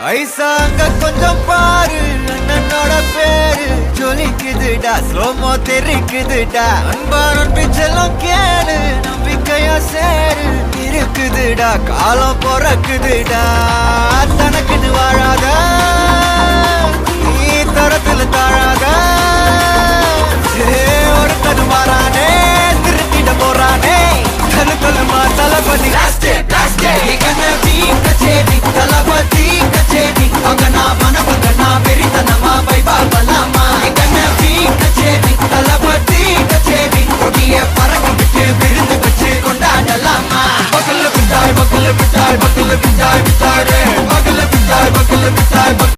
ஐசா அங்க கொஞ்சம் பாரு, அண்ணனோட பேரு ஜொலிக்குதுடா, ஸ்லோமோ தெரிக்குதுடா, அன்பான பிச்செல்லாம் கேளு, நம்பிக்கையா சேரு இருக்குதுடா, காலம் பிறக்குதுடா, தனக்குன்னு வாழாத நீ தரத்துல தாழாத, ஒருத்தன் மாறானே திருத்திட போறானே, தனு தலுமா தளபதி கச்சேரி தளபதி கச்சேரி அங்கனா மனவங்கனா பெரிதனமா வைபாபலாமா கச்சேரி தளபதி கச்சேரி கொடிய பறக்க விட்டு விருந்து வச்சு கொண்டாடலாமா பக்கல்ல விட்டாய் பக்கல்ல விட்டாய் பக்கல்ல விட்டாய் விட்டாய் பக்கல்ல விட்டாய் பக்கல்ல விட்டாய்